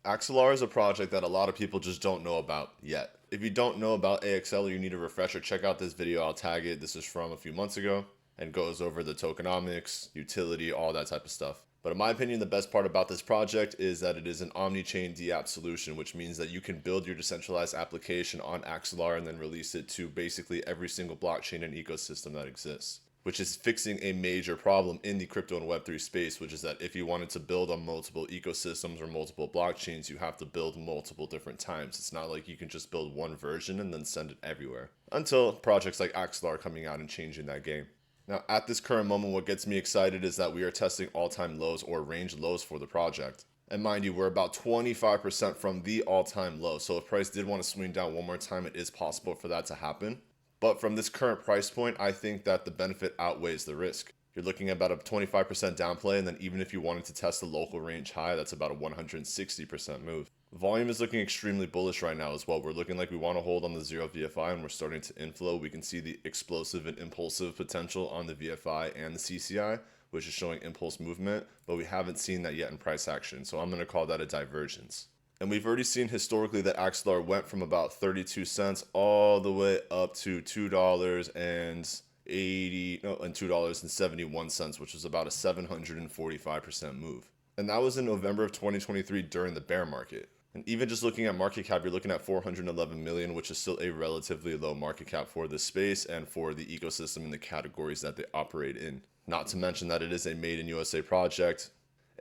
Axelar is a project that a lot of people just don't know about yet. If you don't know about AXL or you need a refresher, check out this video. I'll tag it. This is from a few months ago and goes over the tokenomics, utility, all that type of stuff. But in my opinion, the best part about this project is that it is an omni-chain DApp solution, which means that you can build your decentralized application on Axelar and then release it to basically every single blockchain and ecosystem that exists, which is fixing a major problem in the crypto and Web3 space, which is that if you wanted to build on multiple ecosystems or multiple blockchains, you have to build multiple different times. It's not like you can just build one version and then send it everywhere, until projects like Axelar are coming out and changing that game. Now, at this current moment, what gets me excited is that we are testing all-time lows or range lows for the project. And mind you, we're about 25% from the all-time low. So if price did want to swing down one more time, it is possible for that to happen. But from this current price point, I think that the benefit outweighs the risk. You're looking at about a 25% downplay, and then even if you wanted to test the local range high, that's about a 160% move. Volume is looking extremely bullish right now as well. We're looking like we want to hold on the 0 VFI, and we're starting to inflow. We can see the explosive and impulsive potential on the VFI and the CCI, which is showing impulse movement, but we haven't seen that yet in price action. So I'm going to call that a divergence. And we've already seen historically that Axelar went from about 32 cents all the way up to $2.71, which was about a 745% move. And that was in November of 2023 during the bear market. And even just looking at market cap, you're looking at 411 million, which is still a relatively low market cap for this space and for the ecosystem and the categories that they operate in. Not to mention that it is a made in USA project,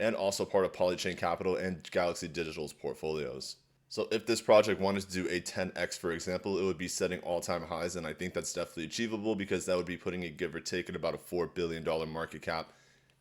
and also part of Polychain Capital and Galaxy Digital's portfolios. So if this project wanted to do a 10x, for example, it would be setting all-time highs, and I think that's definitely achievable because that would be putting a give or take at about a $4 billion market cap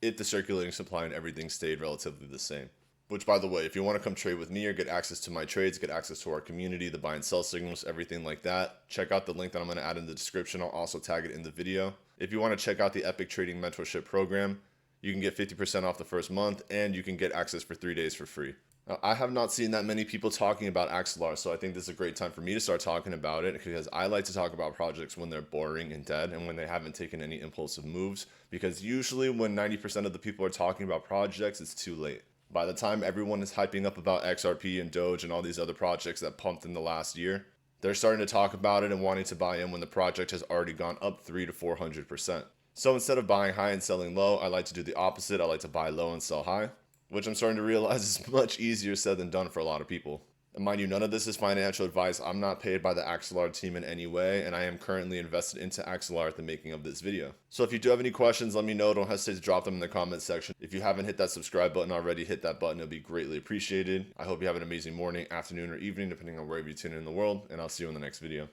if the circulating supply and everything stayed relatively the same. Which, by the way, if you want to come trade with me or get access to my trades, get access to our community, the buy and sell signals, everything like that, check out the link that I'm going to add in the description. I'll also tag it in the video. If you want to check out the Epic Trading Mentorship Program, you can get 50% off the first month, and you can get access for 3 days for free. Now, I have not seen that many people talking about Axelar, so I think this is a great time for me to start talking about it because I like to talk about projects when they're boring and dead and when they haven't taken any impulsive moves, because usually when 90% of the people are talking about projects, it's too late. By the time everyone is hyping up about XRP and Doge and all these other projects that pumped in the last year, they're starting to talk about it and wanting to buy in when the project has already gone up 300 to 400%. So instead of buying high and selling low, I like to do the opposite. I like to buy low and sell high, which I'm starting to realize is much easier said than done for a lot of people. And mind you, none of this is financial advice. I'm not paid by the Axelar team in any way, and I am currently invested into Axelar at the making of this video. So if you do have any questions, let me know. Don't hesitate to drop them in the comment section. If you haven't hit that subscribe button already, hit that button. It'll be greatly appreciated. I hope you have an amazing morning, afternoon, or evening, depending on wherever you tune in the world, and I'll see you in the next video.